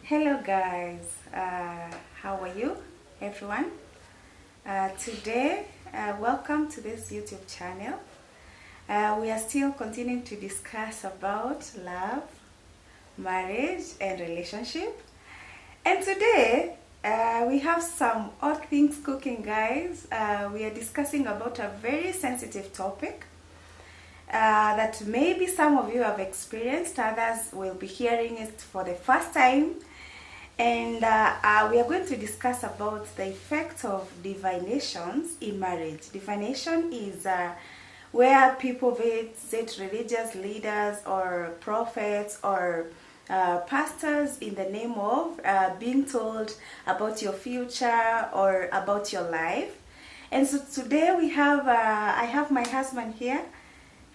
Hello guys, how are you everyone? Today, welcome to this YouTube channel. We are still continuing to discuss about love, marriage and relationship. And today, we have some odd things cooking guys. We are discussing about a very sensitive topic that maybe some of you have experienced, others will be hearing it for the first time. And we are going to discuss about the effect of divinations in marriage. Divination is where people visit religious leaders or prophets or pastors in the name of being told about your future or about your life. And so today we have, I have my husband here.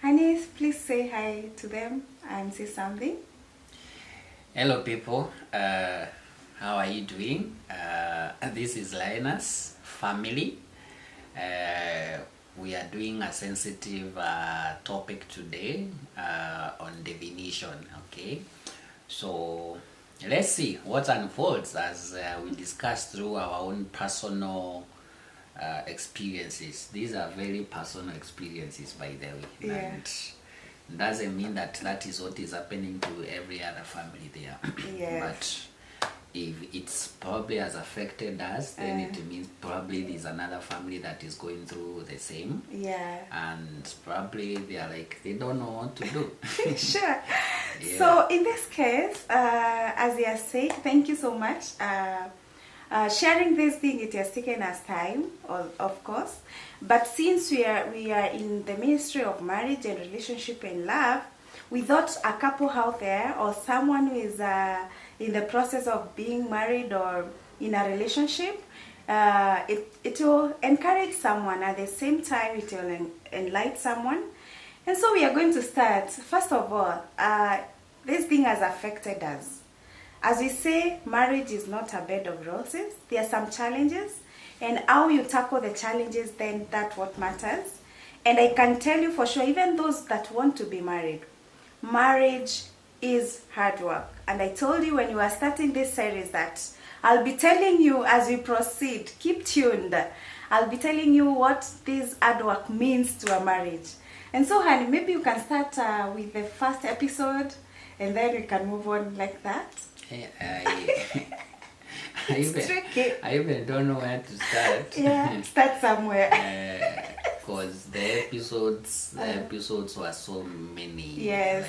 Honey, please say hi to them and say something. Hello people, how are you doing? This is Linus family. We are doing a sensitive topic today on divination. Okay, so let's see what unfolds as we discuss through our own personal experiences. These are very personal experiences, by the way. Yeah. And doesn't mean that that is what is happening to every other family there. Yes. But if it's probably has affected us, then it means probably there's another family that is going through the same. Yeah. And probably they are like, they don't know what to do. Sure. Yeah. So in this case, as you have said, thank you so much. Sharing this thing, it has taken us time, of course. But since we are in the ministry of marriage and relationship and love, we thought a couple out there or someone who is in the process of being married or in a relationship, it will encourage someone. At the same time, it will enlighten someone. And so we are going to start. First of all, this thing has affected us. As we say, marriage is not a bed of roses. There are some challenges, and how you tackle the challenges, then that's what matters. And I can tell you for sure, even those that want to be married, marriage is hard work. And I told you when you were starting this series that I'll be telling you as we proceed, keep tuned. I'll be telling you what this hard work means to a marriage. And so, honey, maybe you can start with the first episode, and then we can move on like that. I Tricky. even don't know where to start. Yeah, start somewhere. Because the episodes were so many. Yes.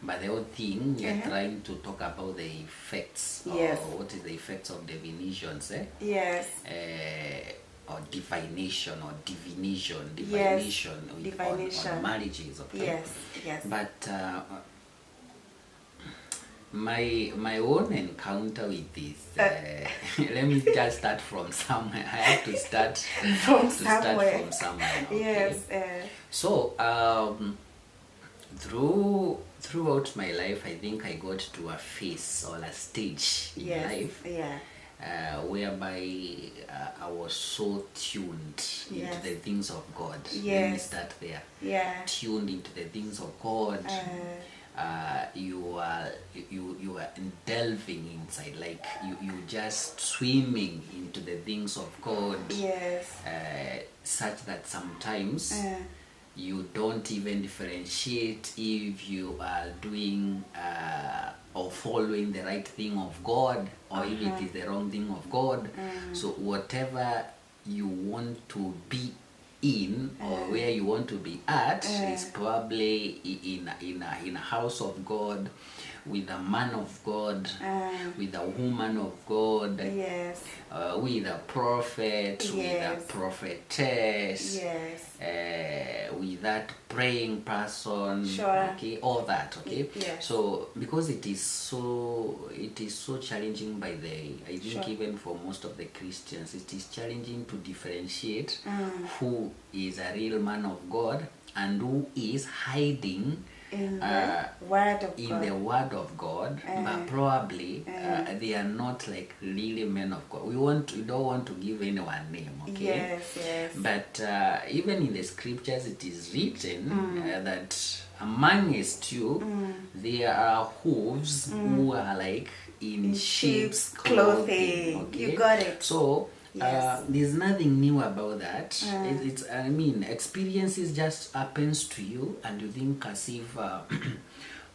But the whole thing, we are trying to talk about the effects. Yes. Or what is the effects of divinations, Yes. Or divination or divination. Yes. On marriages. Okay. Yes. Yes. But my own encounter with this, let me just start from somewhere. I have to start From somewhere. Okay? Yes. So throughout my life, I think I got to a phase or a stage in life, whereby I was so tuned into the things of God. Let me start there. Yeah. Tuned into the things of God. You are delving inside, like you just swimming into the things of God. Yes. Such that sometimes you don't even differentiate if you are doing or following the right thing of God or if it is the wrong thing of God. So whatever you want to be in or where you want to be at is probably in a house of God, with a man of God, with a woman of God, Yes. with a prophet, with a prophetess, with that praying person, Sure. okay, all that, okay. Yes. So because it is so challenging, by the I think even for most of the Christians, it is challenging to differentiate who is a real man of God and who is hiding In the Word of in God. the Word of God, but probably they are not like really men of God. We don't want to give anyone name, okay? Yes, yes. But even in the scriptures, it is written that amongst you there are hooves who are like in sheep's clothing. Okay? You got it. So Yes. there's nothing new about that. I mean, experiences just happens to you, and you think as if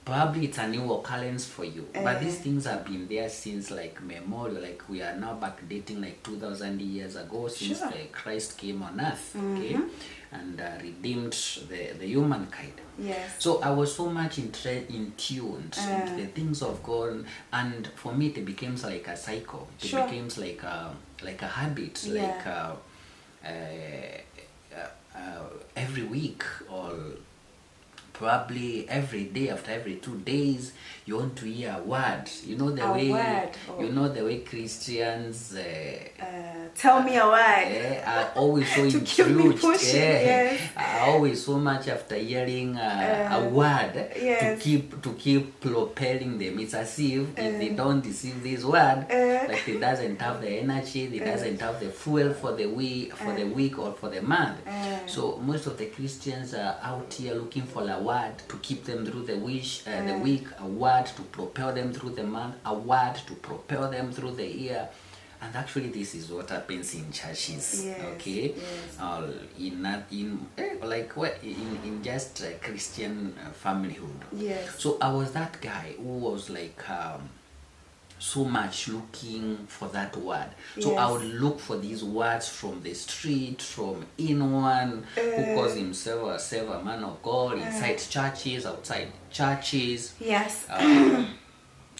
probably it's a new occurrence for you. But these things have been there since like memorial. Like we are now backdating like 2,000 years ago since Christ came on earth, okay, and redeemed the humankind. Yes. So I was so much in tuned into the things of God, and for me it becomes like a cycle. It becomes like a habit, like every week or probably every day, after every 2 days, you want to hear a word. You know the you know the way Christians tell me a word. are always so to keep me pushing. Yes. Are always so much after hearing a word to keep propelling them. It's as if they don't receive this word, like they doesn't have the energy, they doesn't have the fuel for the week, or for the month. So most of the Christians are out here looking for a word to keep them through the week, a word to propel them through the month, a word to propel them through the year. And actually this is what happens in churches, okay? In just Christian familyhood. Yes. So I was that guy who was like so much looking for that word. So I would look for these words from the street, from anyone who calls himself a man of God, inside churches, outside churches. Yes.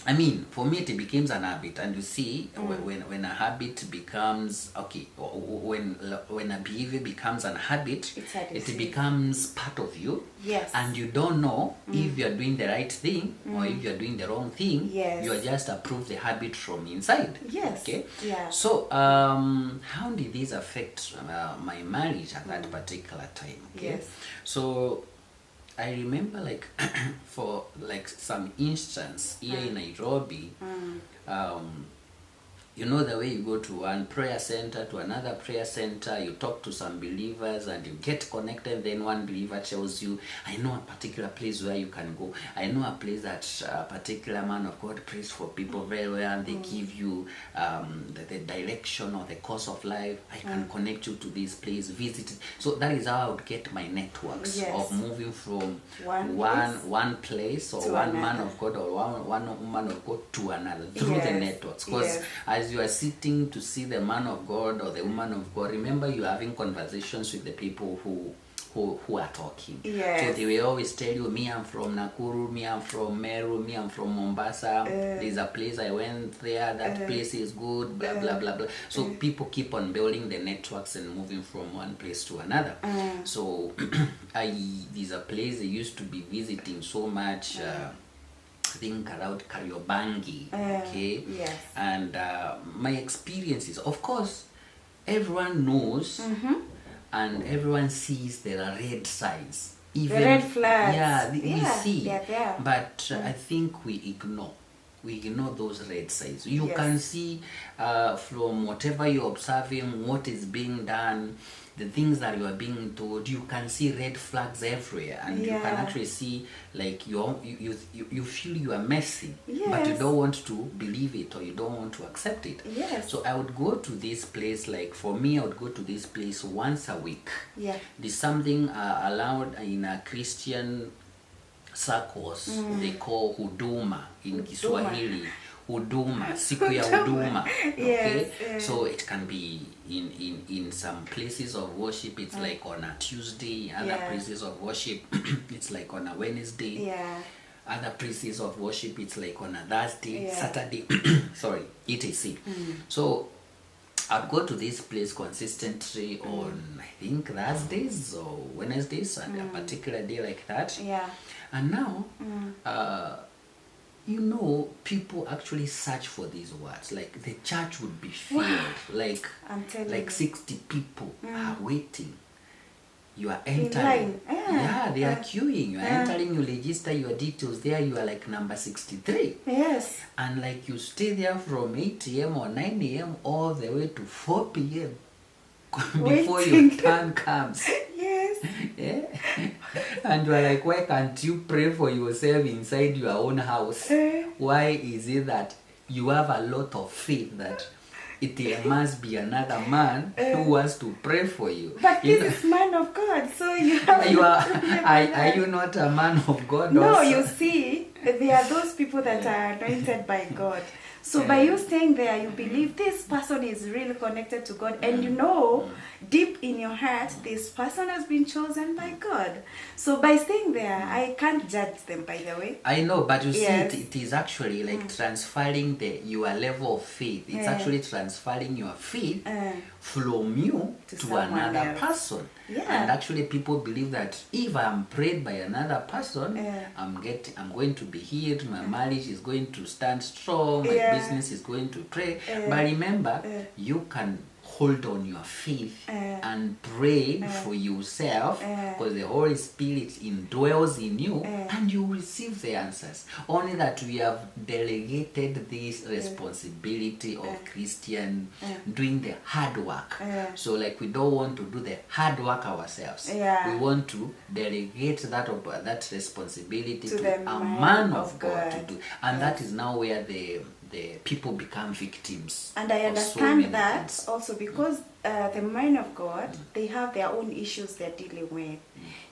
I mean, for me it becomes an habit, and you see, when a habit becomes when a behavior becomes an habit, it becomes part of you. Yes. And you don't know if you are doing the right thing or if you are doing the wrong thing. Yes. You are just approved the habit from inside. Yes. Okay. Yeah. So how did this affect my marriage at that particular time? Okay. Yes. So I remember like for like some instance here in Nairobi, you know the way you go to one prayer center to another prayer center, you talk to some believers and you get connected, then one believer tells you, I know a particular place where you can go. I know a place that a particular man of God prays for people very well, and they give you the direction or the course of life. I can connect you to this place, visit it. So that is how I would get my networks of moving from one place or one man of God or one woman of God to another through the networks. Because as you are sitting to see the man of God or the woman of God, remember you are having conversations with the people who are talking. So they will always tell you, me I'm from Nakuru, me I'm from Meru, me I'm from Mombasa, there's a place I went there, that place is good, blah blah blah blah. So people keep on building the networks and moving from one place to another. So there's a place they used to be visiting so much, I think around Kariobangi, okay? Yes. And my experiences, of course, everyone knows and everyone sees there are red signs. Even, the red flags. Yeah, we see. Yeah. But I think we ignore. We ignore those red signs. You can see from whatever you're observing, what is being done, the things that you are being told, you can see red flags everywhere, and you can actually see like you feel you are messing, but you don't want to believe it or you don't want to accept it. So I would go to this place, like for me I would go to this place once a week. There's something allowed in a Christian circles they call huduma in Kiswahili. Huduma, siku ya huduma. Okay? So it can be in some places of worship, it's like on a Tuesday. Other places of worship, it's like on a Wednesday. Other places of worship, it's like on a Thursday, Saturday, sorry, etc. So I'd go to this place consistently on, I think, Thursdays or Wednesdays, and a particular day like that. And now, you know, people actually search for these words. Like the church would be filled, like 60 people are waiting. You are entering. They are queuing. You are entering, you register your details there, you are like number 63. And like you stay there from 8 a.m. or 9 a.m. all the way to 4 p.m. before your turn comes. Yes. Yeah. And you're like, why can't you pray for yourself inside your own house? Why is it that you have a lot of faith that it must be another man who wants to pray for you? But this is man of God, so you have are you not a man of God? No, also? you see, there are those people that are anointed by God. So by you staying there, you believe this person is really connected to God, and you know deep in your heart this person has been chosen by God. So by staying there, I can't judge them, by the way. I know, but you Yes. see, it is actually like transferring your level of faith. It's actually transferring your faith from you to someone another else. person. Yeah. And actually, people believe that if I'm prayed by another person, I'm going to be healed. My marriage is going to stand strong. My business is going to pray. But remember, you can hold on your faith and pray for yourself, because the Holy Spirit indwells in you, and you receive the answers. Only that we have delegated this responsibility of Christian doing the hard work. So like we don't want to do the hard work ourselves. We want to delegate that responsibility to a man of God to do. And that is now where the people become victims. And I of so understand many that things. also because the men of God, they have their own issues they're dealing with.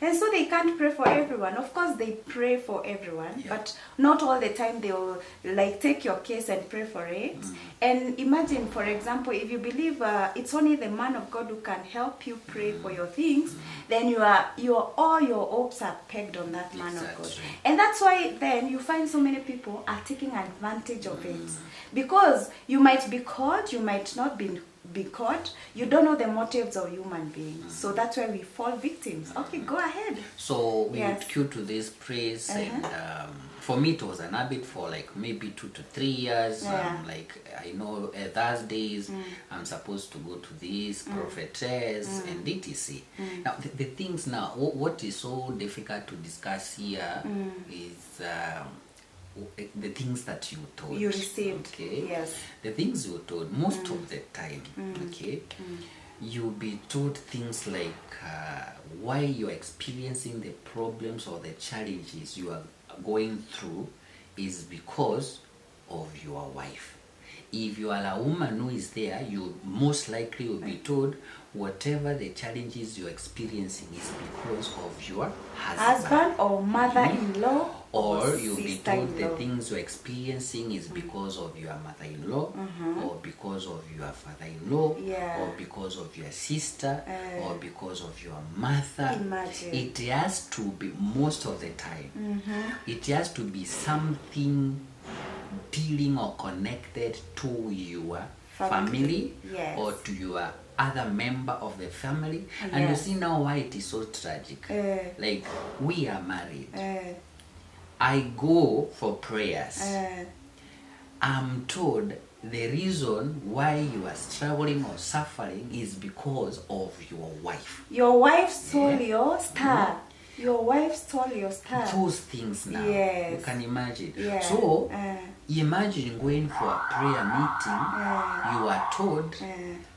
And so they can't pray for everyone. Of course, they pray for everyone, but not all the time they will like take your case and pray for it. And imagine, for example, if you believe it's only the man of God who can help you pray for your things, then all your hopes are pegged on that man of God. And that's why then you find so many people are taking advantage of it. Because you might be caught, you might not be caught. You don't know the motives of human beings. So that's why we fall victims. Okay, go ahead. So we would cue to this praise, and for me it was an habit for like maybe 2 to 3 years. Like I know Thursdays I'm supposed to go to this prophetess and etc. Now the things now, what is so difficult to discuss here is the things that you told. You received. Okay. Yes. The things you told most of the time. Okay. You'll be told things like why you're experiencing the problems or the challenges you are going through is because of your wife. If you are a woman who is there, you most likely will be told whatever the challenges you're experiencing is because of your husband or mother-in-law, or you'll be told the things you're experiencing is because of your mother-in-law, or because of your father-in-law, or because of your sister, or because of your mother. Imagine. It has to be, most of the time, it has to be something dealing or connected to your family or to your other member of the family. And you see now why it is so tragic. Like, we are married. I go for prayers. I'm told the reason why you are struggling or suffering is because of your wife. Your wife stole your star. Your wife stole your star. Those things now. Yes. You can imagine. So, imagine going for a prayer meeting. You are told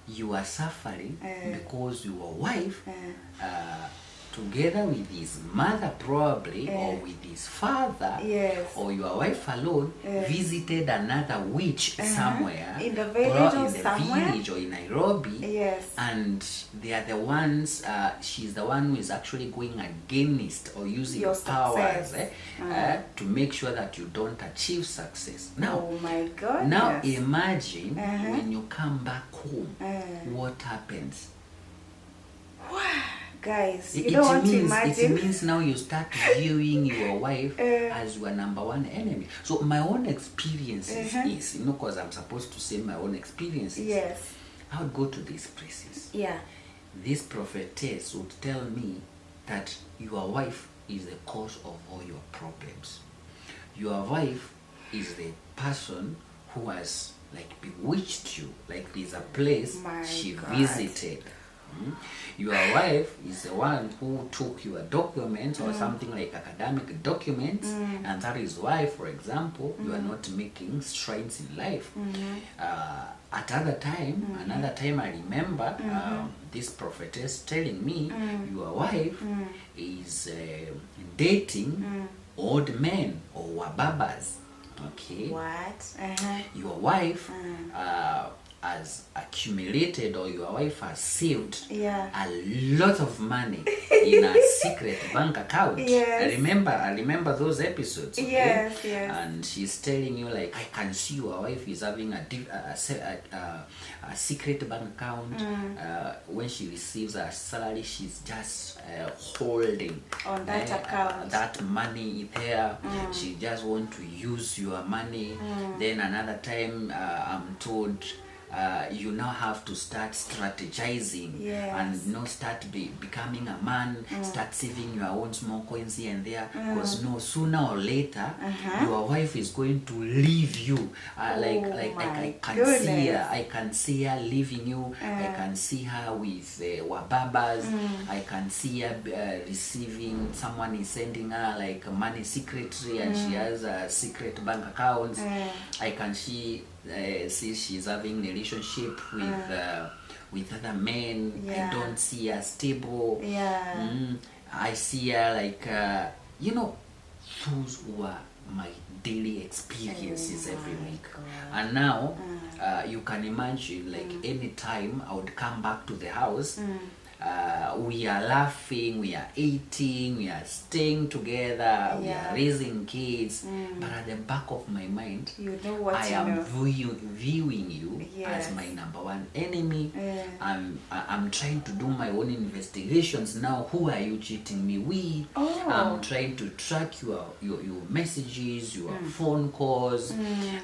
you are suffering because your wife, together with his mother probably, or with his father, or your wife alone, visited another witch somewhere, in the village or or in the somewhere, village or in Nairobi, and they are the ones, she's the one who is actually going against or using your powers to make sure that you don't achieve success. Now, oh my God, now imagine when you come back home, what happens? Guys, you don't want to imagine. It means now you start viewing your wife as your number one enemy. So my own experiences is, you know, because I'm supposed to say my own experiences. Yes. I would go to these places. Yeah. This prophetess would tell me that your wife is the cause of all your problems. Your wife is the person who has like bewitched you. Like there's a place she visited. Your wife is the one who took your documents or something like academic documents, and that is why, for example, you are not making strides in life. At another time, I remember this prophetess telling me, your wife is dating old men or wababas. Okay. What? Your wife has accumulated, or your wife has saved a lot of money in a secret bank account. Yes. I remember those episodes. Okay? Yes, yes. And she's telling you, like, I can see your wife is having a secret bank account. When she receives her salary, she's just holding on that account that money there. She just want to use your money. Then another time, I'm told, you now have to start strategizing and start becoming a man, start saving your own small coins here and there, because sooner or later your wife is going to leave you. I can see her leaving you. I can see her with wababas. I can see her receiving, someone is sending her like money secretly, and she has a secret bank account. I can see she's having a relationship with other men. I don't see her stable. I see her like those were my daily experiences every week. And now you can imagine, like, any time I would come back to the house, we are laughing, we are eating, we are staying together, we are raising kids, but at the back of my mind, I am viewing you as my number one enemy. I'm trying to do my own investigations now. Who are you cheating me with? I'm trying to track your messages, your phone calls.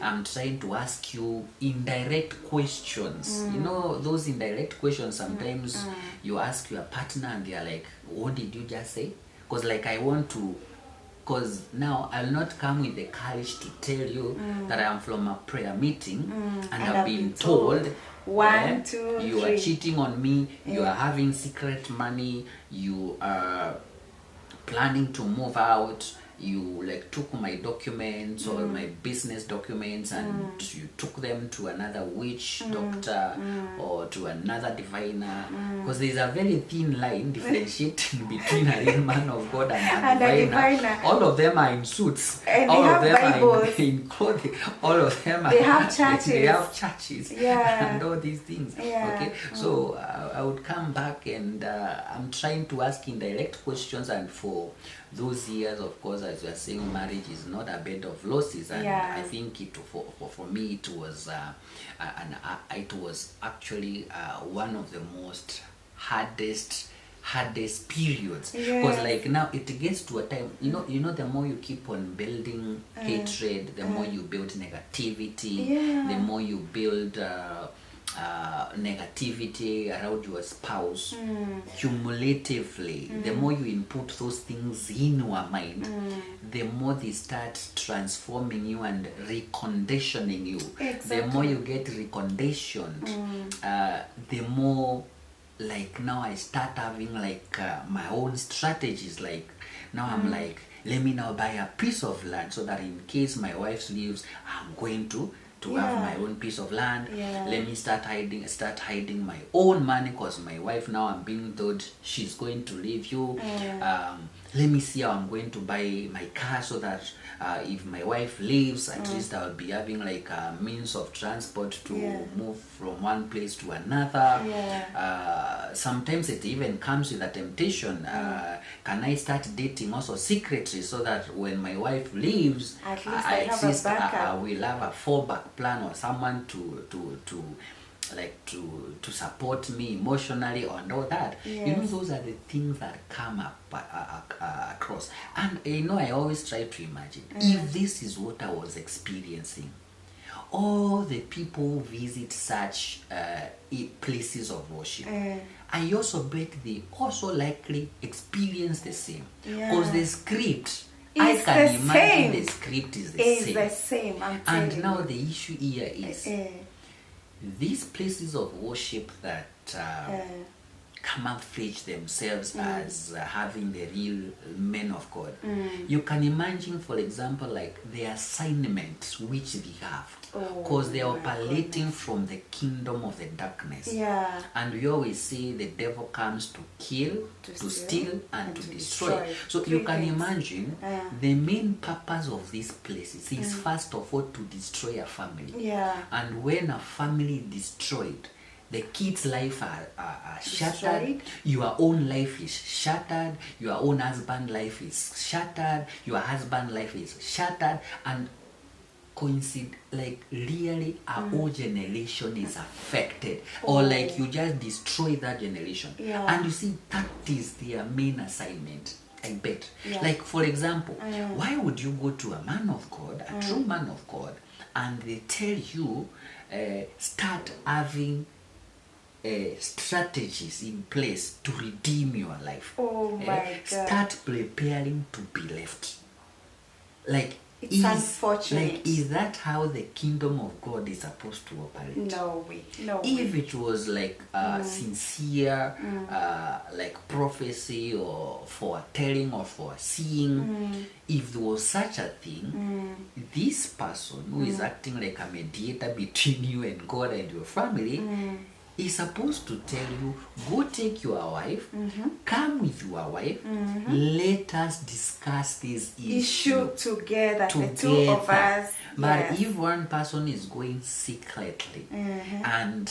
I'm trying to ask you indirect questions. You know, those indirect questions, sometimes you ask your partner and they're like, what did you just say? Because like, I want to, because now I'll not come with the courage to tell you that I am from a prayer meeting and I've been told, one, two, you three. are cheating on me, you are having secret money, you are planning to move out, you like took my documents or my business documents and you took them to another witch doctor or to another diviner, because there's a very thin line differentiating between a real man of God and a diviner. All of them are in suits, and all of them Bibles. are in clothing, all of them they have churches and all these things. Okay, so I would come back and I'm trying to ask indirect questions, and for those years, of course, as you are saying, marriage is not a bed of roses, and I think for me it was actually one of the most hardest periods, because like now it gets to a time, you know the more you keep on building hatred, the more you build negativity, the more you build negativity around your spouse cumulatively. The more you input those things in your mind, the more they start transforming you and reconditioning you. The more you get reconditioned, the more, like, now I start having like my own strategies. Like now I'm like, let me now buy a piece of land so that in case my wife leaves, I'm going to have my own piece of land. Let me start hiding my own money, because my wife, now I'm being told she's going to leave you. Let me see how I'm going to buy my car so that if my wife leaves, at least I'll be having like a means of transport to move from one place to another. Sometimes it even comes with a temptation. Can I start dating also secretly, so that when my wife leaves, at least I will have a fallback plan, or someone to support me emotionally and all that. You know, those are the things that come up across. And I always try to imagine, if this is what I was experiencing, all the people who visit such places of worship, I also bet they also likely experience the same, because the script, I can imagine the script is the same. And now the issue here is these places of worship that camouflage themselves as having the real men of God. You can imagine, for example, like the assignments which they have, because they are operating from the kingdom of the darkness. And we always say the devil comes to kill, to steal, and to destroy. So you can imagine the main purpose of these places is first of all to destroy a family. And when a family is destroyed, the kids' life are shattered, your own life is shattered, your own husband's life is shattered, your husband's life is shattered, and like really our whole generation is affected, or like you just destroy that generation. And you see, that is their main assignment, I bet. Like, for example, why would you go to a man of God, a true man of God, and they tell you start having strategies in place to redeem your life? Start preparing to be left. Like, it's unfortunate. Like, is that how the kingdom of God is supposed to operate? No way. If it was like sincere, like prophecy or foretelling or foreseeing, if there was such a thing, this person who is acting like a mediator between you and God and your family is supposed to tell you, go take your wife, come with your wife, let us discuss this issue together, the two of us. But if one person is going secretly, and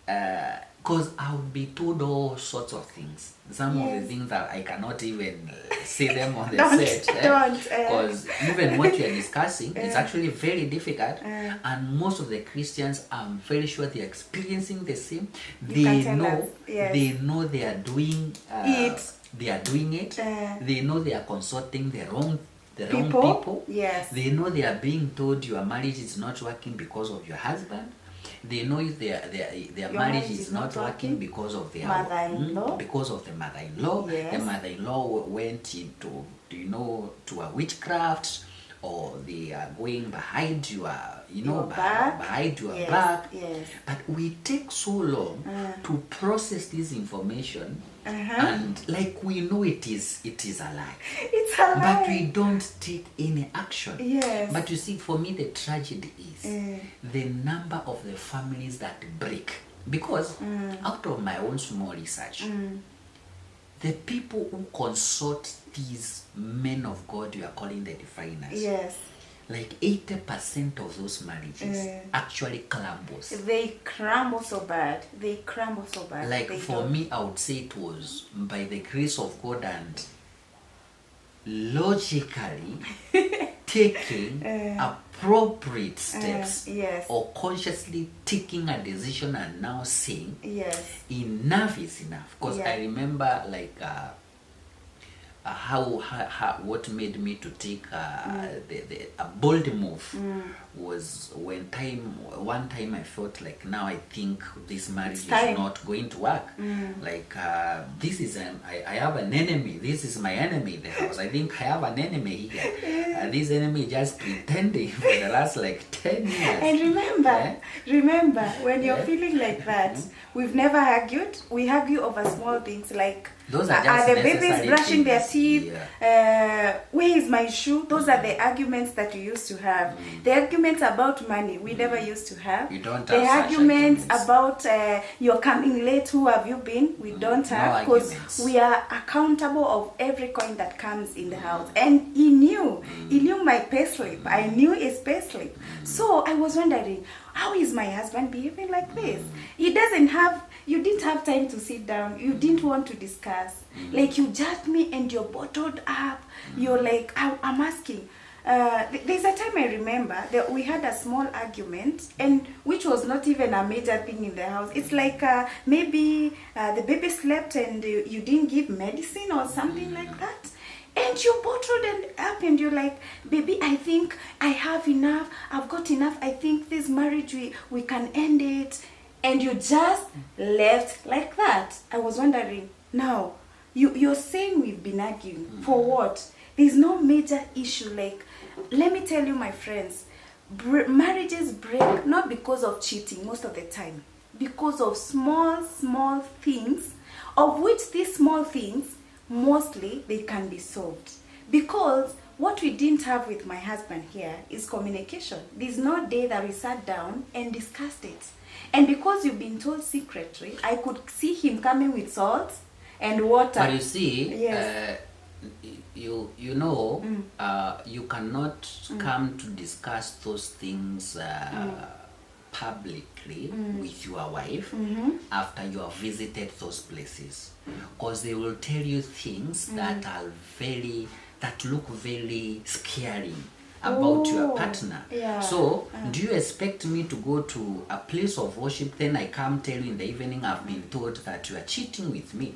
because I would be told all sorts of things, some of the things that I cannot even say them on the set, because even what you are discussing is actually very difficult, and most of the Christians, I'm very sure they are experiencing the same. They know they are doing it. They are doing it. They know they are consulting the wrong people. They know they are being told your marriage is not working because of your husband. They know their marriage is not working because of their mother-in-law. Because of the mother-in-law. The mother-in-law went into, to a witchcraft, or they are going behind your behind your back. But we take so long to process this information, and like we know it is a lie. It's a lie. But we don't take any action. But you see, for me, the tragedy is the number of the families that break. Because out of my own small research, the people who consult these men of God you are calling the diviners, like 80% of those marriages actually crumbles. They crumble so bad. Like, for me, I would say it was by the grace of God and logically taking appropriate steps, or consciously taking a decision and now saying enough is enough. Because I remember, like, how what made me to take a bold move was one time I felt like, now I think this marriage is not going to work. Like, this is I have an enemy. This is my enemy in the house. I think I have an enemy here. This enemy just pretending for the last like 10 years. And remember when you're feeling like that, we've never argued. We argue over small things like, those are the babies brushing their teeth? Where is my shoe? Those are the arguments that we used to have. The arguments about money, we never used to have. You don't the have arguments about you're coming late, who have you been? We don't have, because we are accountable of every coin that comes in the house. And he knew my payslip. I knew his payslip. So I was wondering, how is my husband behaving like this? You didn't have time to sit down. You didn't want to discuss. Like, you judged me and you're bottled up. You're like, I'm asking. There's a time I remember that we had a small argument, and which was not even a major thing in the house. It's like maybe the baby slept and you didn't give medicine or something like that. And you bottled it up and you're like, baby, I think I have enough. I've got enough. I think this marriage, we can end it. And you just left like that. I was wondering, now, you're saying we've been arguing. For what? There's no major issue. Like, let me tell you, my friends, marriages break not because of cheating most of the time. Because of small things, of which these small things, mostly, they can be solved. Because what we didn't have with my husband here is communication. There's no day that we sat down and discussed it. And because you've been told secretly, I could see him coming with salt and water. But you see, yes. you know, you cannot come to discuss those things publicly with your wife after you have visited those places, because they will tell you things that are that look very scary about your partner. Yeah. So do you expect me to go to a place of worship, then I come tell you in the evening I've been told that you are cheating with me?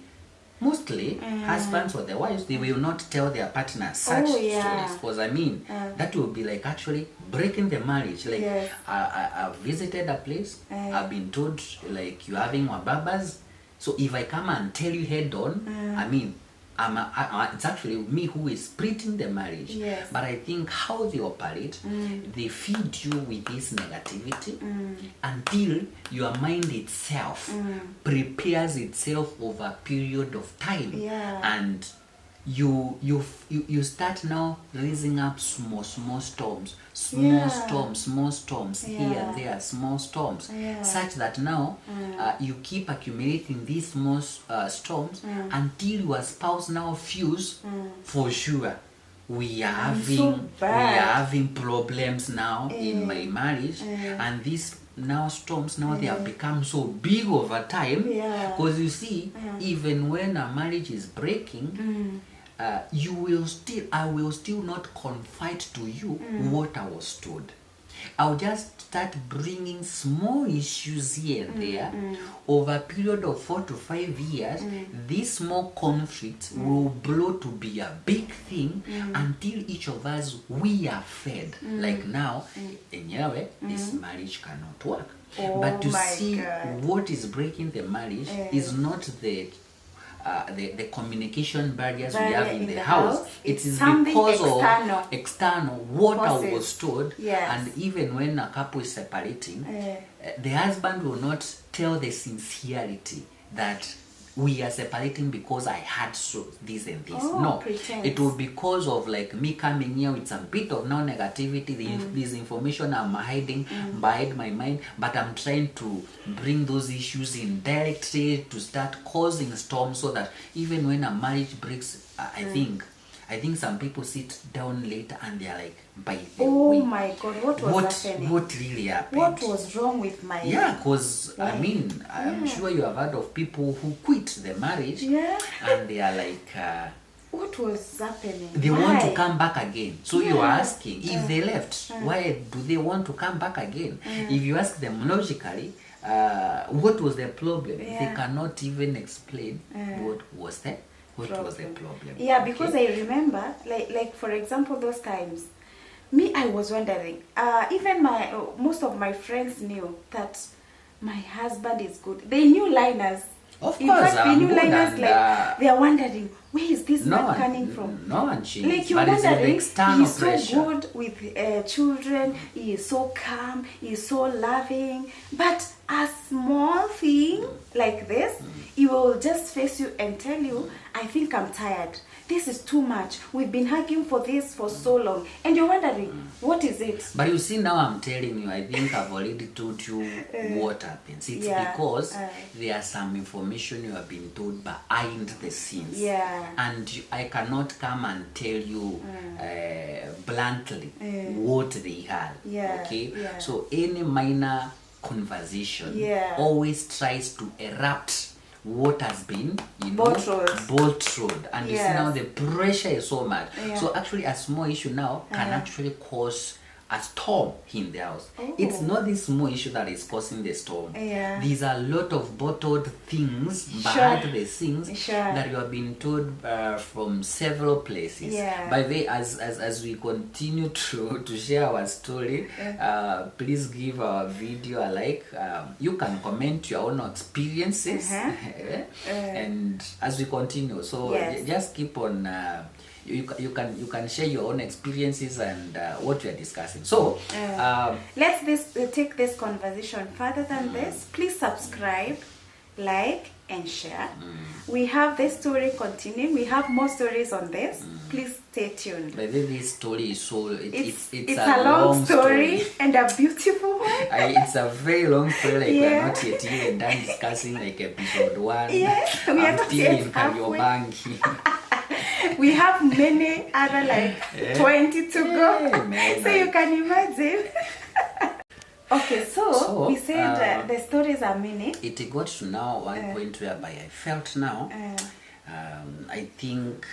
Mostly husbands or the wives, they will not tell their partner such stories, because I mean that will be like actually breaking the marriage. Like I've visited a place, I've been told like you're having wababas, so if I come and tell you head on, I mean it's actually me who is splitting the marriage. Yes. But I think how they operate, they feed you with this negativity until your mind itself prepares itself over a period of time, and you start now raising up small storms, small storms here and there, small storms, such that now you keep accumulating these small storms until your spouse now feels for sure we are having problems now in my marriage, and these now storms now they have become so big over time, because you see, even when a marriage is breaking, I will still not confide to you what I was told. I'll just start bringing small issues here and there. Over a period of 4 to 5 years, these small conflicts will grow to be a big thing until each of us, we are fed. Like now, anyway, this marriage cannot work. But to see what is breaking the marriage is not the communication barriers we have in the house. It is because of external what I was told. And even when a couple is separating, the husband will not tell the sincerity that we are separating because I had this and this. No, it will be because of like me coming here with some bit of now negativity, this information I'm hiding behind my mind, but I'm trying to bring those issues in directly to start causing storms, so that even when a marriage breaks, I think some people sit down later and they're like, by the way, my God, what was happening? What really happened? What was wrong with my life? Because I mean, I'm sure you have heard of people who quit the marriage and they are like, what was happening? They want to come back again. So you are asking, if they left, why do they want to come back again? If you ask them logically, what was their problem? They cannot even explain what was the problem. Yeah, because I remember, like for example, those times, I was wondering, even most of my friends knew that my husband is good. They knew liners. Of course, they knew liners, like they are wondering, where is this man coming from? No one changed. Like you're wondering, he's so good with children, he is so calm, he is so loving, but a small thing like this, he will just face you and tell you, I think I'm tired. This is too much. We've been hugging for this for so long. And you're wondering, what is it? But you see, now I'm telling you, I think I've already told you what happens. It's because there's some information you have been told behind the scenes. And I cannot come and tell you bluntly what they had. Okay? So any minor conversation always tries to erupt what has been, bottled, and you see now the pressure is so much. So actually a small issue now can actually cause a storm in the house. It's not this small issue that is causing the storm. These are a lot of bottled things behind the scenes that you have been told from several places. By the way, as we continue to share our story, please give our video a like. You can comment your own experiences, and as we continue, so just keep on. You can share your own experiences and what we are discussing. So let's take this conversation further than this. Please subscribe, like, and share. We have this story continuing. We have more stories on this. Please stay tuned. But this story is so it's a long story and a beautiful one. It's a very long story. Like we're not yet even done discussing like episode 1. Yes, we are I'm not still yet in halfway. Kariobangi. We have many other like 20 to go. Man, So you can imagine. Okay, so we said the stories are many. It got to now one point whereby I felt now, I think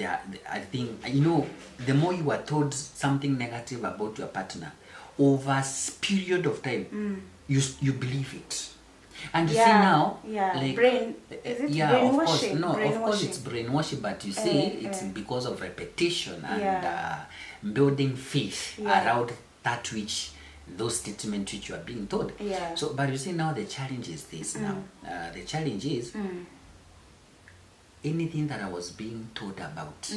I think, you know, the more you are told something negative about your partner over a period of time, you believe it. And you see now, like, is it brainwashing? Of course it's brainwashing, but you see it's because of repetition and building faith around that which those statements which you are being told. So, but you see now the challenge is this now. The challenge is anything that I was being told about,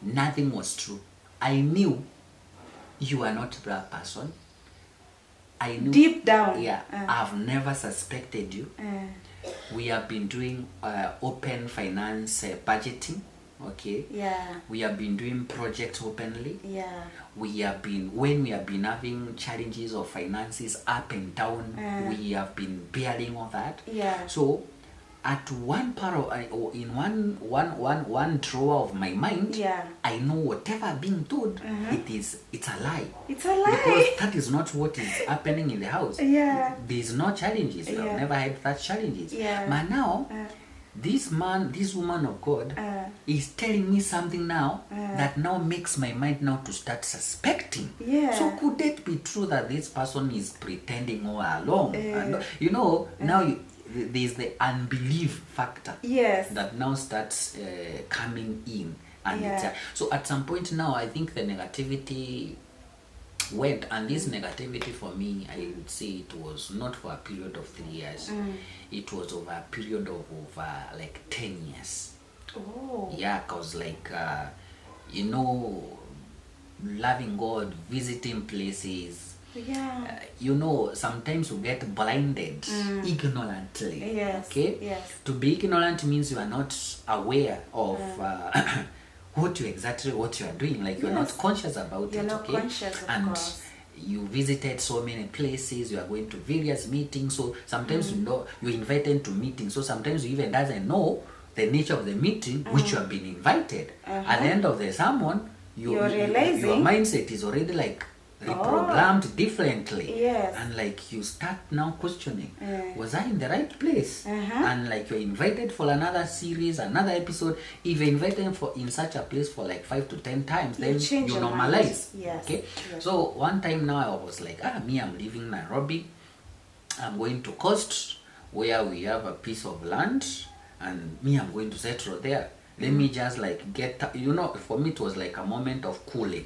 nothing was true. I knew you are not that person. I knew deep down. I've never suspected you. We have been doing open finance budgeting. Okay. We have been doing projects openly. We have been, when we have been having challenges of finances up and down, we have been bearing all that. So at one part of, or in one drawer of my mind, I know whatever being told, it's a lie. It's a lie. Because that is not what is happening in the house. There is no challenges. We have never had that challenges. But now, this woman of God is telling me something now that now makes my mind now to start suspecting. So could it be true that this person is pretending all along? And, you know, now there's the unbelief factor that now starts coming in. And so at some point now, I think the negativity went, and this negativity for me, I would say it was not for a period of 3 years. It was over a period of over like 10 years. Because like you know, loving God, visiting places, you know, sometimes you get blinded ignorantly. To be ignorant means you are not aware of what you are doing, like you're not conscious about you're it. Not conscious, of course. You visited so many places, you are going to various meetings, so sometimes you know you're invited to meetings, so sometimes you even doesn't know the nature of the meeting which you have been invited. At the end of the sermon, you're realizing your mindset is already like reprogrammed differently, and like you start now questioning, was I in the right place? And like you're invited for another series, another episode. If you're invited for in such a place for like 5 to 10 times, then you normalize. So one time now I was like, I'm leaving Nairobi, I'm going to Coast where we have a piece of land, and I'm going to settle there. Let me just like get, you know, for me it was like a moment of cooling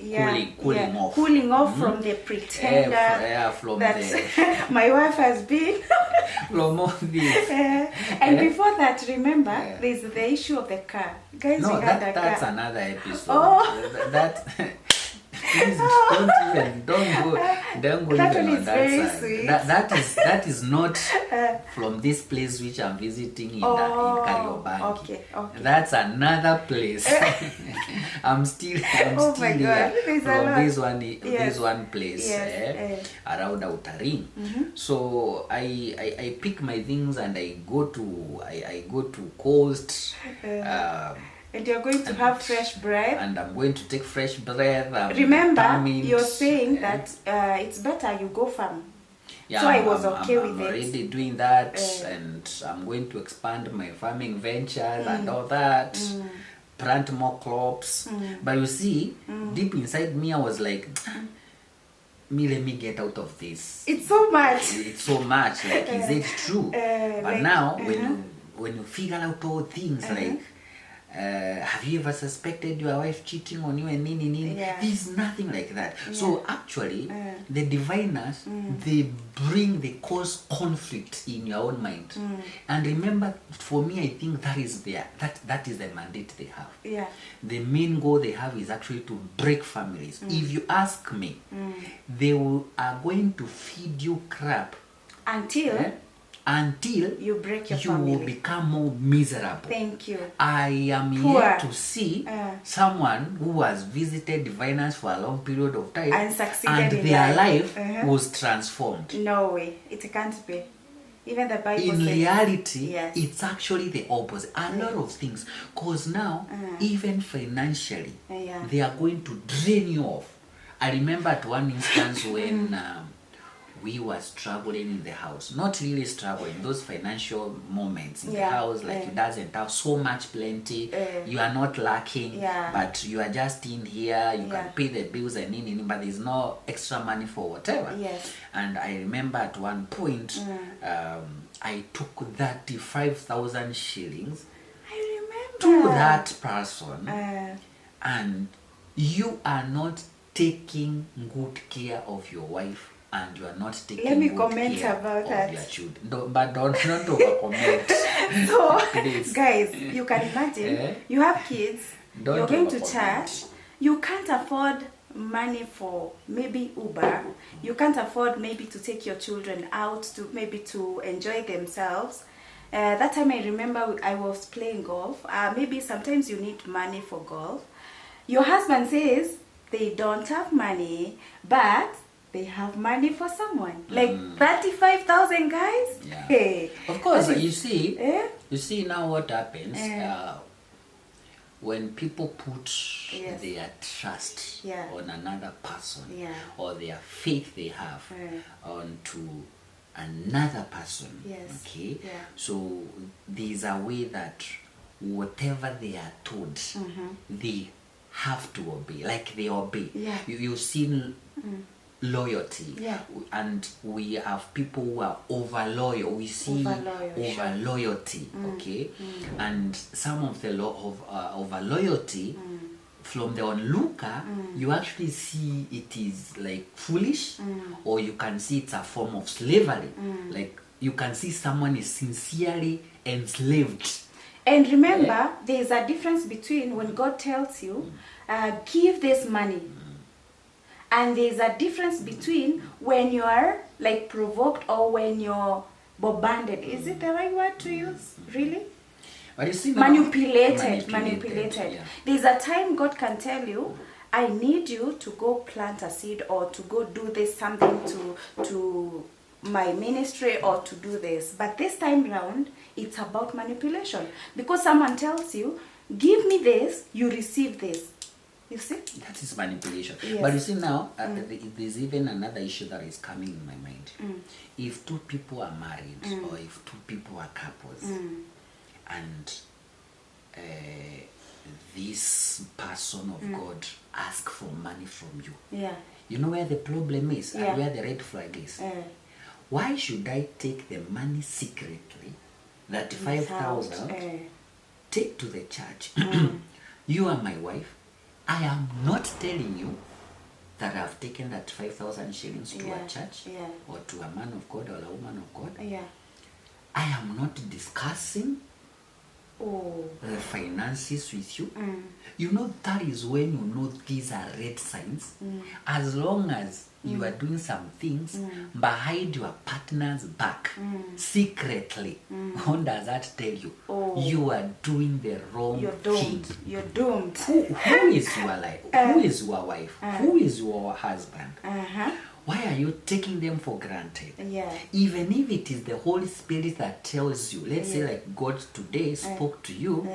off. Cooling off from the pretender from that my wife has been. From all this. And before that, remember, there's the issue of the car. Guys, no, we had that's car. Another episode. Please don't go that even one on is that very side. sweet. That is not from this place which I'm visiting in Kariobangi. Okay. That's another place. I'm still here from this one place around Outer Ring. So I pick my things and I go to Coast. And you're going to have fresh breath. And I'm going to take fresh breath. Remember, you're saying that it's better you go farm. So I was okay with it. I'm already doing that, and I'm going to expand my farming ventures and all that. Plant more crops. But you see, deep inside me, I was like, let me get out of this. It's so much. It's so much. Like, is it true? But like, now, when you figure out all things, like, have you ever suspected your wife cheating on you and nini? There's nothing like that. So actually, the diviners, they cause conflict in your own mind. And remember, for me, I think that is that is the mandate they have. The main goal they have is actually to break families. If you ask me, they are going to feed you crap Until until you break your you family. will become more miserable. Thank you. I am Poor. yet to see someone who has visited diviners for a long period of time And succeeded and in their life. life was transformed. No way. It can't be. Even the Bible In says, reality, yes. it's actually the opposite. A lot of things. Because now, even financially, they are going to drain you off. I remember at one instance when we were struggling in the house. Not really struggling, those financial moments in the house, like it doesn't have so much plenty. You are not lacking, but you are just in here, you can pay the bills and in, but there's no extra money for whatever. Yes. And I remember at one point, I took 35,000 shillings I remember. to that person, and you are not taking good care of your wife, and you are not taking Let me good comment care about of that. your children. No, but don't over comment. So, Please. guys, you can imagine you have kids, Don't you're going to over-comment. church, you can't afford money for maybe Uber, you can't afford maybe to take your children out to maybe to enjoy themselves. That time I remember I was playing golf. Maybe sometimes you need money for golf. Your husband says they don't have money, but they have money for someone. Like 35,000, guys. Yeah. Hey. Of course, That is- you see, Eh? you see now what happens when people put Yes. their trust on another person, or their faith they have onto another person. Yes. Okay. Yeah. So there's a way that whatever they are told, they have to obey. Like they obey. Yeah. You've seen loyalty, Yeah. and we have people who are over loyal. We see over loyalty, okay, and some of the over loyalty from the onlooker, you actually see it is like foolish, or you can see it's a form of slavery. Like you can see someone is sincerely enslaved. And remember, there is a difference between when God tells you, give this money. And there's a difference between when you are like provoked or when you're bombarded. Is it the right word to use? Really? But you see now, Manipulated. Yeah. There's a time God can tell you, I need you to go plant a seed or to go do this something to my ministry or to do this. But this time round, it's about manipulation. Because someone tells you, give me this, you receive this. You see? That is manipulation. Yes. But you see now, there's even another issue that is coming in my mind. If two people are married, or if two people are couples, and this person of God asks for money from you, you know where the problem is and where the red flag is. Why should I take the money secretly, that 5,000, take to the church? You are my wife. I am not telling you that I've taken that 5,000 shillings to a church or to a man of God or a woman of God. I am not discussing the finances with you. You know, that is when you know these are red signs. As long as you are doing some things behind your partner's back, secretly, what does that tell you? You are doing the wrong thing. You're doomed. Who is your life? Who is your wife? Who is your husband? Why are you taking them for granted? Even if it is the Holy Spirit that tells you, let's say like God today spoke to you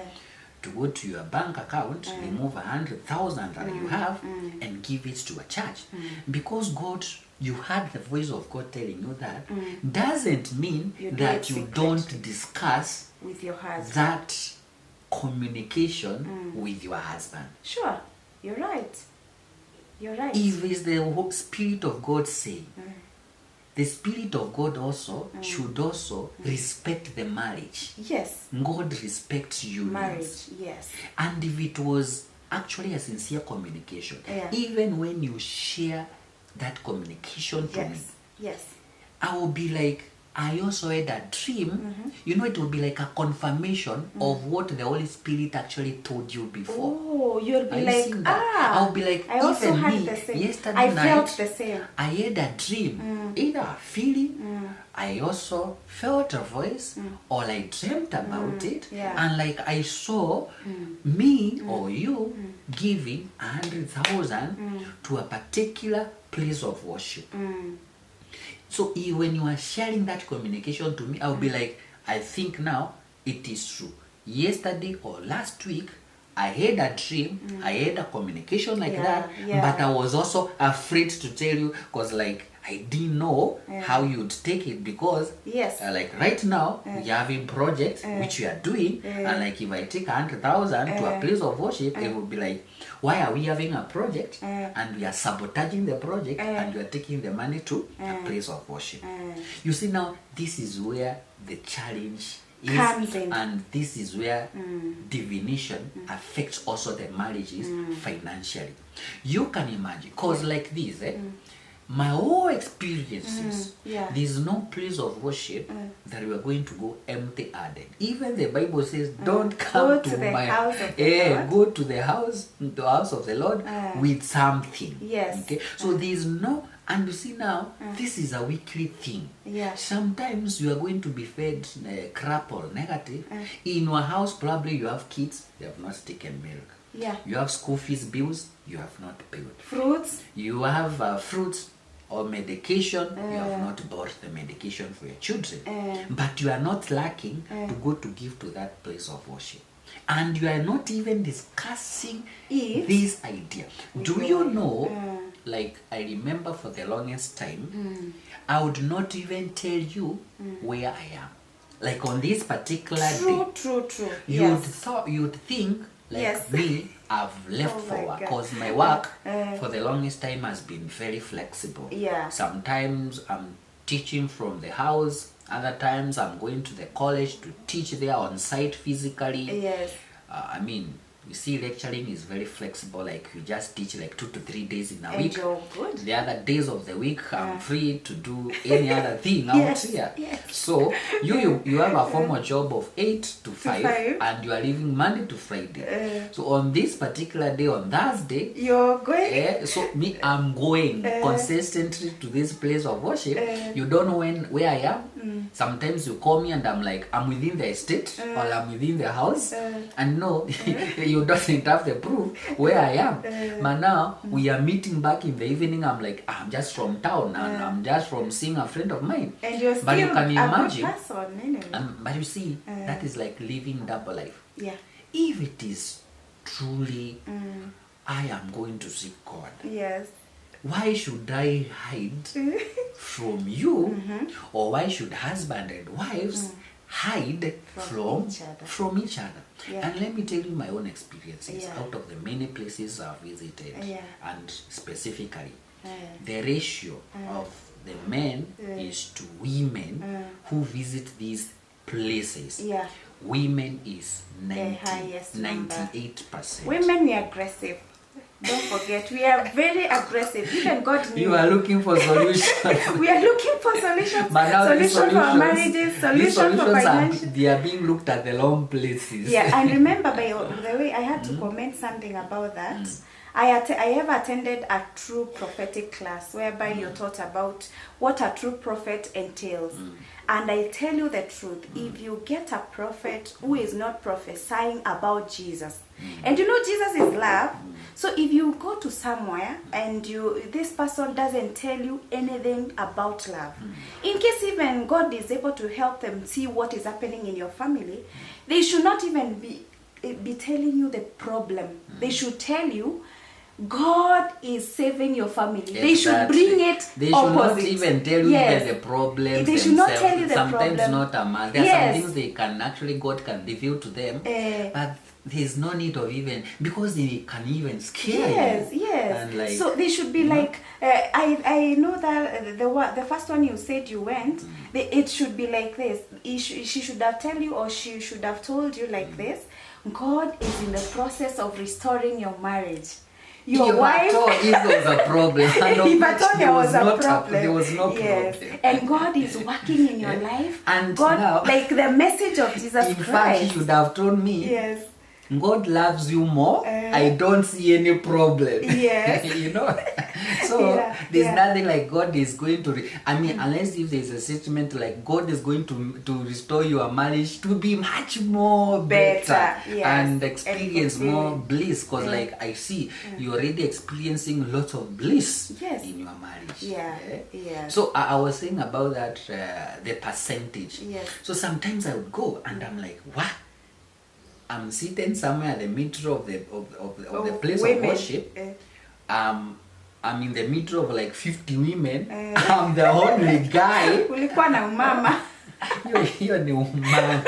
to go to your bank account, remove 100,000 that you have and give it to a church. Because God, you heard the voice of God telling you that, doesn't mean that you don't discuss with your husband that communication with your husband. Sure, you're right. You're right. If it's the Spirit of God saying, the Spirit of God also should also respect the marriage. Yes. God respects unions. Marriage, yes. And if it was actually a sincere communication, even when you share that communication to me, yes, I will be like, I also had a dream. You know, it will be like a confirmation of what the Holy Spirit actually told you before. Oh, you'll be Are you like, seeing that? I'll be like, I also even had me, the same. yesterday I night, felt the same. I had a dream, either a feeling, I also felt a voice, or I dreamt about it, and like I saw me or you giving 100,000 to a particular place of worship. So when you are sharing that communication to me, I'll be like, I think now it is true. Yesterday or last week, I had a dream, I had a communication like that, but I was also afraid to tell you because like I didn't know how you'd take it because like right now we are having projects which we are doing, and like if I take 100,000 to a place of worship, it would be like, why are we having a project and we are sabotaging the project and we are taking the money to a place of worship? You see, now this is where the challenge is, and this is where divination affects also the marriages financially. You can imagine, cause like this, my whole experiences, there's no place of worship that we are going to go empty-handed. Even the Bible says, don't come to my house of the Lord. Go to the house of the Lord with something. Okay, so there's no. And you see now, this is a weekly thing. Sometimes you are going to be fed crap or negative. In your house, probably you have kids, they have not taken milk. You have school fees bills, you have not paid. Fruits. You have fruits or medication, you have not bought the medication for your children. But you are not lacking to go to give to that place of worship. And you are not even discussing this idea. Do you know, like I remember for the longest time, I would not even tell you where I am. Like on this particular day. True. You'd think like me, I've left for work because my work for the longest time has been very flexible. Sometimes I'm teaching from the house, other times I'm going to the college to teach there on site physically. I mean, you see, lecturing is very flexible. Like you just teach like 2 to 3 days in a week. Good. The other days of the week, I'm free to do any other thing out here. So you have a formal job of 8 to 5, and you are leaving Monday to Friday. So on this particular day, on Thursday, you're going. So me, I'm going consistently to this place of worship. You don't know where I am. Sometimes you call me and I'm like, I'm within the estate or I'm within the house, and no. You doesn't have the proof where I am. But now we are meeting back in the evening. I'm like, I'm just from town and I'm just from seeing a friend of mine. And you're still but you can imagine, a good person, anyway. But you see, that is like living double life. If it is truly, I am going to seek God. Why should I hide from you? Or why should husband and wives hide from each other? And let me tell you my own experiences out of the many places I've visited, and specifically the ratio of the men is to women who visit these places. Women is 98%. Women, we are aggressive. Don't forget, we are very aggressive. Even God knew. You are looking for solutions. We are looking for solutions. But now solutions for our marriages, solutions for financial. They are being looked at the wrong places. And remember, by the way, I had to comment something about that. I have attended a true prophetic class whereby you're taught about what a true prophet entails. And I tell you the truth, if you get a prophet who is not prophesying about Jesus, and you know Jesus is love, so if you go to somewhere and this person doesn't tell you anything about love, in case even God is able to help them see what is happening in your family, they should not even be telling you the problem. They should tell you God is saving your family. They should bring it They should opposite. not even tell you the problems. They should not tell you the Sometimes problem. not a matter. There are some things they can actually, God can reveal to them. But there's no need of even, because they can even scare you. And like, so they should be like, I know that the first one you said you went, it should be like this. She should have tell you, or she should have told you like this. God is in the process of restoring your marriage. your wife. If there was a problem, If at all there was a problem, there was no yes. problem. And God is working in your life. And God, now, like the message of Jesus in Christ. fact, He should have told me, yes, God loves you more. I don't see any problem. Yes. You know? So there's yeah. nothing like God is going to... unless if there's a statement like God is going to restore your marriage to be much more better Yes. and experience And more bliss. Because like I see, you're already experiencing lots of bliss in your marriage. Yeah. So I was saying about that, the percentage. Yes. So sometimes I would go and I'm like, what? I'm sitting somewhere at the middle of the place of worship. I'm in the middle of like 50 women. I'm the only guy. Ulikuwa na umama. Hiyo ni umama.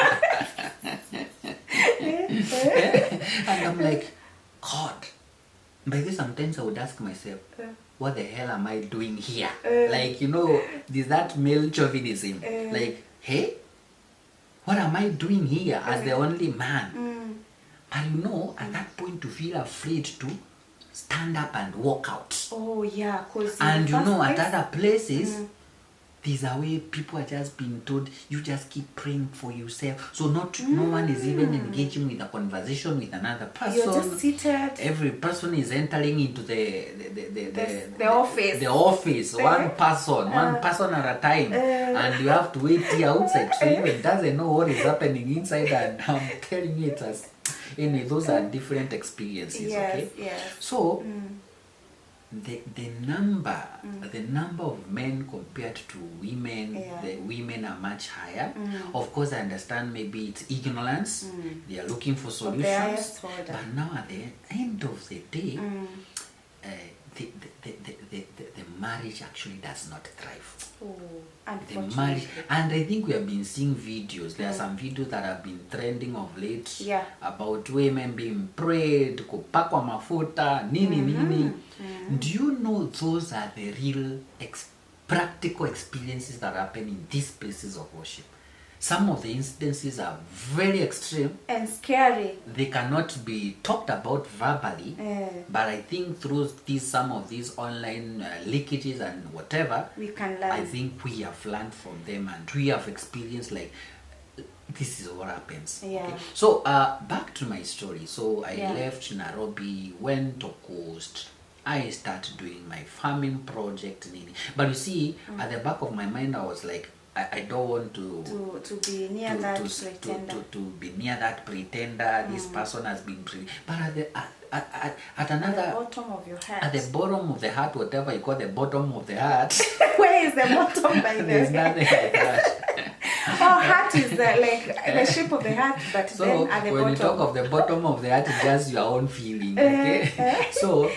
And I'm like, God. By this sometimes I would ask myself, what the hell am I doing here? Like, you know, there's that male chauvinism. Like, hey, what am I doing here as the only man? But you know, at that point you feel afraid to stand up and walk out. Oh yeah, and you know, at other places, there's a way people are just being told, you just keep praying for yourself. So no one is even engaging with a conversation with another person. You're just seated. Every person is entering into the office. The office, one person at a time. And you have to wait here outside. So even doesn't know what is happening inside. And I'm telling you, those are different experiences. Okay. Yes. So the number of men compared to women, the women are much higher. Of course, I understand maybe it's ignorance. They are looking for solutions. But now at the end of the day, the marriage actually does not thrive. The marriage, and I think we have been seeing videos. There are some videos that have been trending of late about women being prayed, kupakwa mafuta, nini. Do you know those are the real practical experiences that happen in these places of worship? Some of the instances are very extreme and scary. They cannot be talked about verbally, but I think through some of these online leakages and whatever, we can learn. I think we have learned from them and we have experienced like this is what happens. Okay? So back to my story. So I left Nairobi, went to Coast. I started doing my farming project, but you see, at the back of my mind, I was like, I don't want to be near that pretender. To be near that pretender. This person has been but at another bottom of your heart. At the bottom of the heart, whatever you call the bottom of the heart. Where is the bottom by the There's nothing like that. Heart is like the shape of the heart, but so then at the when bottom. you talk of the bottom of the heart, it's just your own feeling, okay? So,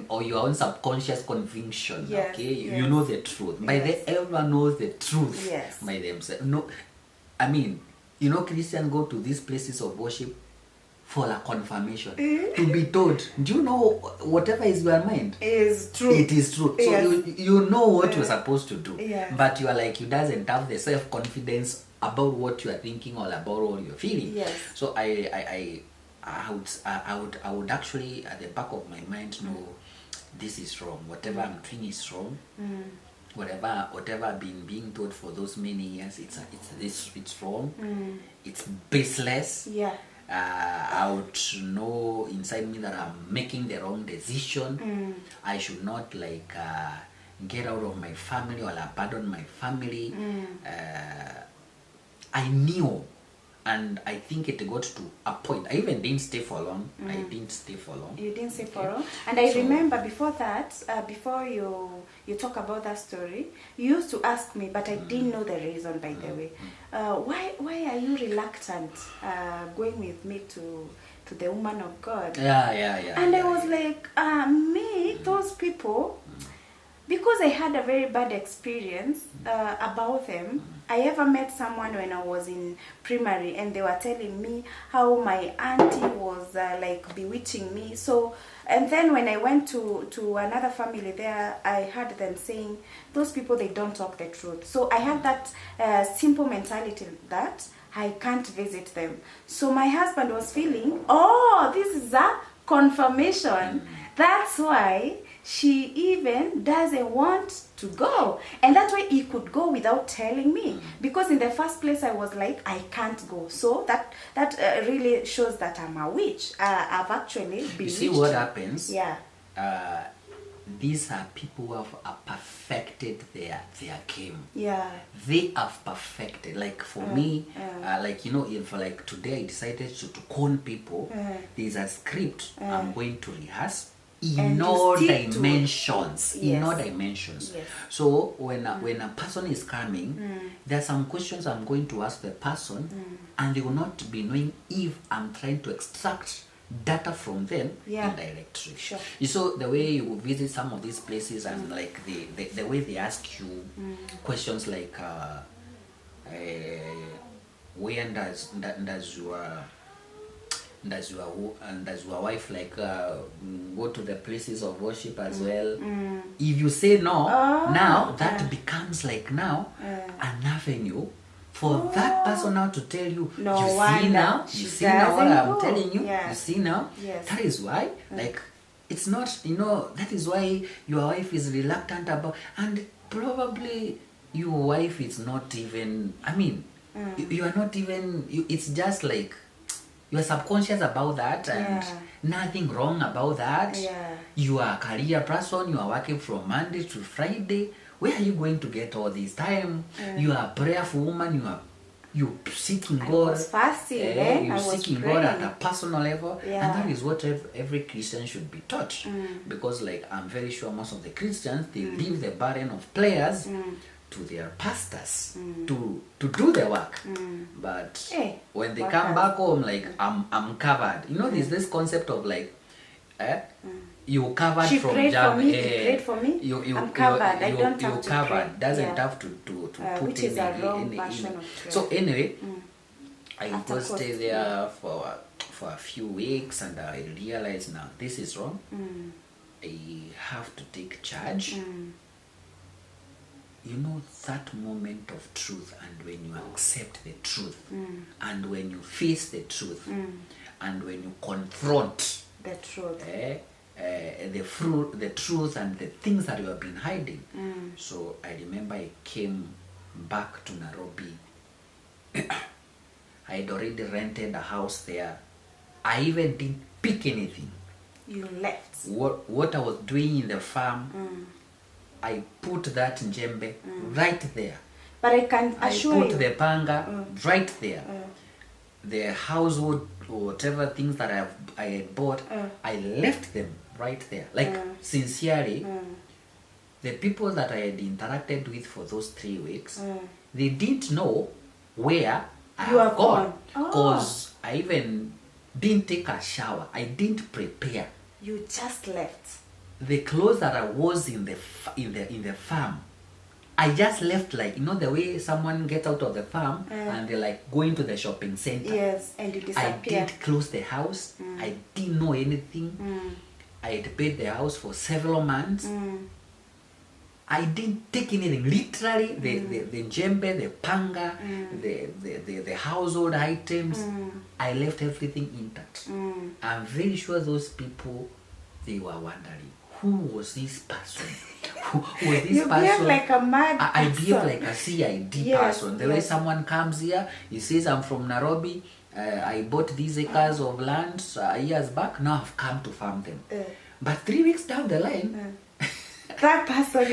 or your own subconscious conviction, okay? You know the truth. But they ever knows the truth by themselves. No, I mean, you know, Christians go to these places of worship for a confirmation, to be told, do you know whatever is your mind is true? It is true. So you know what you're supposed to do, but you are like, you doesn't have the self-confidence about what you are thinking or about what you're feeling. So I would actually at the back of my mind know this is wrong. Whatever I'm doing is wrong. Whatever I've been being taught for those many years, it's wrong. It's baseless. I would know inside me that I'm making the wrong decision. I should not like get out of my family or abandon my family. I knew, and I think it got to a point. I even didn't stay for long. I didn't stay for long. You didn't stay for long. And I remember before that, before you talk about that story, you used to ask me, but I didn't know the reason, by the way. Why are you reluctant going with me to the woman of God? And I was like, me, those people, because I had a very bad experience about them. I ever met someone when I was in primary, and they were telling me how my auntie was like bewitching me. So, and then when I went to another family there, I heard them saying, those people, they don't talk the truth. So I had that simple mentality that I can't visit them. So my husband was feeling, this is a confirmation. That's why she even doesn't want to go. And that's why he could go without telling me. Because in the first place, I was like, I can't go. So that really shows that I'm a witch. I've actually been. You see what happens? Yeah. These are people who have perfected their game. Yeah. They have perfected. Like for me, like if like today I decided to con people, there's a script I'm going to rehearse in all dimensions. In all dimensions. Yes. So when a person is coming, there are some questions I'm going to ask the person, and they will not be knowing if I'm trying to extract data from them indirectly. Sure. You saw the way you visit some of these places and like the way they ask you questions like where does your wife like go to the places of worship as well? If you say no, now that becomes like now an avenue for that person now to tell you, you see now what I'm telling you, you see now, that is why, like, it's not, that is why your wife is reluctant about, and probably your wife is not even, you are not even, it's just like, you are subconscious about that, and nothing wrong about that. You are a career person, you are working from Monday to Friday. Where are you going to get all this time? You are a prayerful woman, you're seeking God. I was fasting, you're seeking God at a personal level. Yeah. And that is what every Christian should be taught. Because like I'm very sure most of the Christians, they leave the burden of prayers to their pastors to do the work. But when they come back home, like I'm covered. There's this concept of like you covered she from prayed jam. for me. She prayed for me. I'm covered. I don't have to covered. pray. Doesn't have to put which is a wrong version of prayer. So anyway, I After go stay there for a few weeks, and I realized now this is wrong. I have to take charge. That moment of truth, and when you accept the truth, and when you face the truth, and when you confront the truth, the truth and the things that you have been hiding. So I remember I came back to Nairobi. I had already rented a house there. I even didn't pick anything. You left. What I was doing in the farm, I put that njembe right there. But I can assure you, I put the panga right there. The household or whatever things that I had bought, I left them right there. Like sincerely, the people that I had interacted with for those 3 weeks, they didn't know where I have gone. Because I even didn't take a shower. I didn't prepare. You just left. The clothes that I was in the farm, I just left, like, the way someone gets out of the farm and they're like going to the shopping center. Yes, and you disappear. I didn't close the house. I didn't know anything. I had paid the house for several months. I didn't take anything. Literally, the djembe, the panga, the household items, I left everything intact. I'm very sure those people, they were wondering, who was this person? Who was this you person? behave like a mad I behave like a CID person. The way someone comes here, he says, I'm from Nairobi, I bought these acres of land years back, now I've come to farm them. But 3 weeks down the line, that person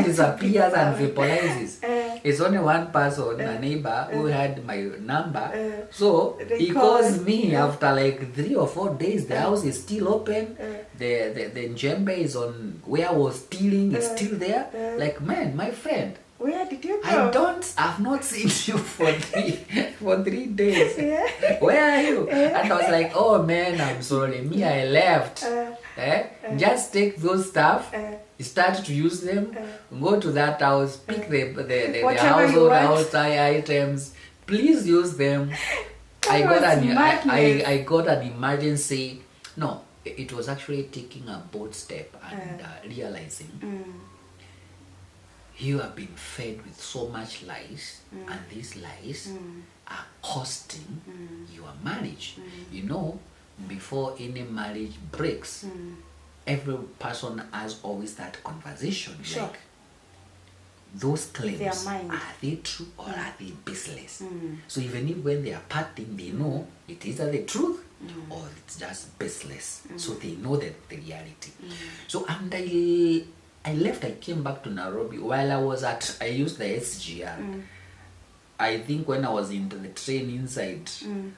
disappears and vaporizes. It's only one person, a neighbor, who had my number. So he calls me after like 3 or 4 days. The house is still open. The njembe is on where I was stealing, is still there. Like, man, my friend, where did you go? I've not seen you for 3 days. Where are you? And I was like, oh man, I'm sorry. Me, I left. Just take those stuff, start to use them, go to that house, pick the household items, please use them. I got an emergency. No, it was actually taking a bold step and realizing you have been fed with so much lies, and these lies are costing your marriage. before any marriage breaks, every person has always that conversation. Sure. Like, those claims, Their mind. are they true or are they baseless? So even if when they are parting, they know it is either the truth or it's just baseless. So they know that the reality. So and I left, I came back to Nairobi. While I used the SGR. I think when I was in the train inside,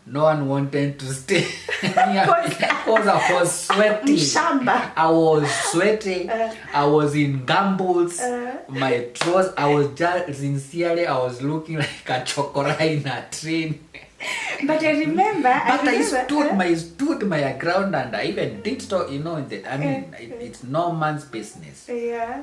no one wanted to stay because I was sweating. Shamba. I was sweating. I was in gumboots. My trousers, I was just sincerely, I was looking like a chokora in a train. But I remember. I stood my ground, and I even did talk. You know, it's no man's business. Yeah.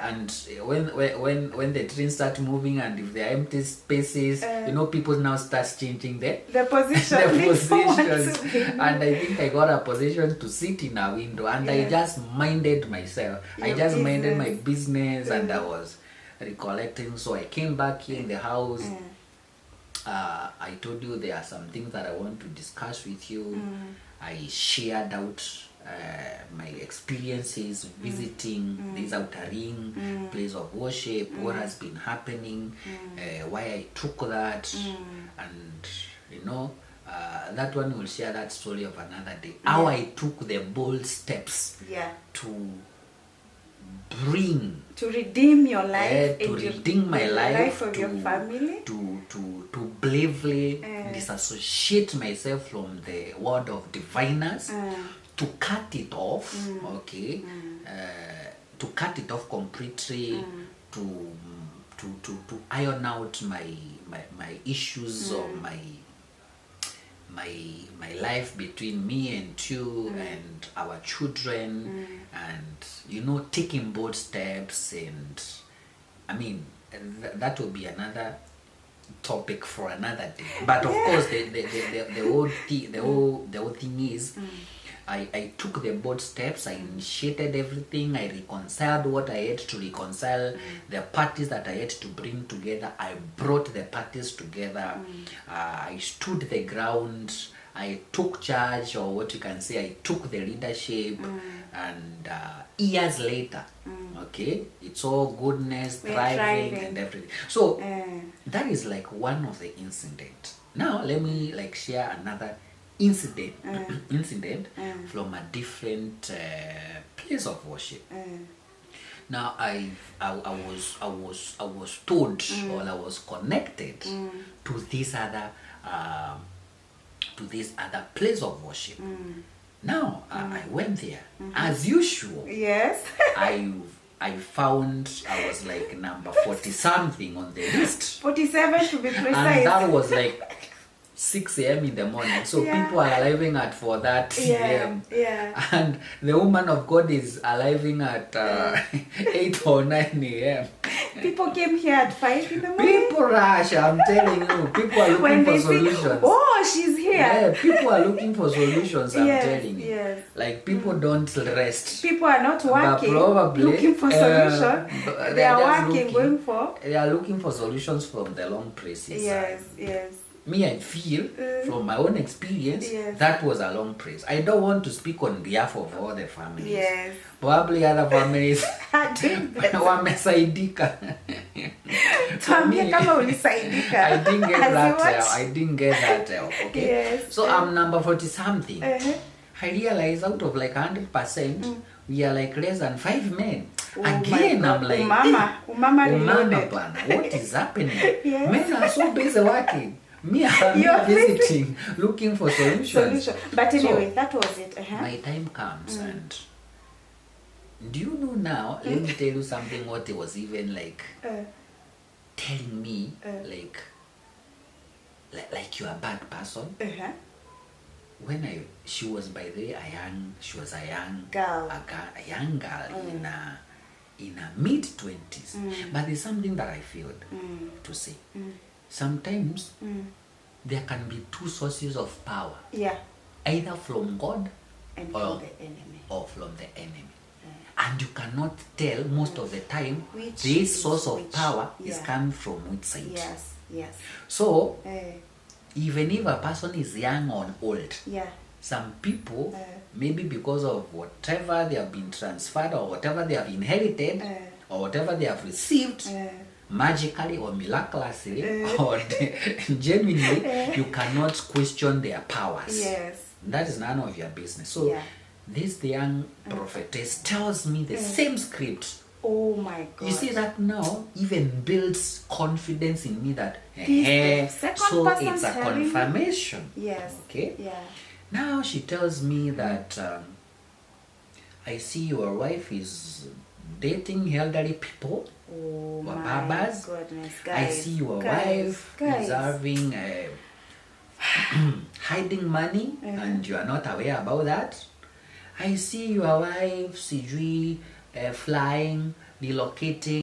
And when the train start moving, and if there are empty spaces, people now start changing the position. the positions. And I think I got a position to sit in a window, and I just minded myself. I just minded my business, and I was recollecting. So I came back here in the house. I told you there are some things that I want to discuss with you. I shared out my experiences visiting this outer ring, place of worship, what has been happening, why I took that, and that one will share that story of another day. How I took the bold steps to redeem your life, to redeem my life, of your family, to bravely disassociate myself from the world of diviners, to cut it off, to cut it off completely, to iron out my issues or my life between me and you and our children, and taking bold steps. And I mean that will be another topic for another day. But of course the whole thing is, I took the bold steps, I initiated everything, I reconciled what I had to reconcile, the parties that I had to bring together, I brought the parties together, I stood the ground, I took charge, or what you can say, I took the leadership, and years later, it's all goodness, thriving and everything. So that is like one of the incidents. Now let me share another incident from a different place of worship. Now I was told, or I was connected to this other place of worship. Now I went there as usual. Yes. I found I was like number 40 something on the list. 47 to be precise. And that was like 6 a.m. in the morning. So people are arriving at 4:30 a.m. And the woman of God is arriving at 8 or 9 a.m. People came here at 5 in the morning. People rush, I'm telling you. People are looking for solutions. Oh, she's here. Yeah, people are looking for solutions, I'm telling you. Yes. Like, people don't rest. People are not working, probably, looking for solutions. They are working, going for. They are looking for solutions from the long places. Yes. Me, I feel, from my own experience, that was a long praise. I don't want to speak on behalf of all the families. Yes. Probably other families wamesaidika. Tuambie kama ulisaidika. I didn't get that help. Okay. Yes. So I'm number 40 something. I realize out of like 100%, we are like less than 5 men. Again, I'm like, Umama reloaded. What is happening? Men are so busy working. Me, I'm visiting, looking for solutions. But anyway, that was it. My time comes, and do you know now? Let me tell you something. What it was even like telling me, like you're a bad person. When she was by the way she was a young girl, in her mid-20s. But there's something that I failed to say. Sometimes there can be two sources of power. Either from God or from the enemy. And you cannot tell most of the time this source of power is coming from which side. Yes. So even if a person is young or old, some people, maybe because of whatever they have been transferred or whatever they have inherited or whatever they have received, magically or miraculously or genuinely, you cannot question their powers. Yes. That is none of your business. So this the young prophetess tells me the same script. Oh my God. You see that now even builds confidence in me that so it's a confirmation. Yes. Okay. Yeah. Now she tells me that I see your wife is dating elderly people. Oh my babas. goodness, I guys. see your wife is having hiding money and you are not aware about that. I see your wife, Sijui, flying, relocating.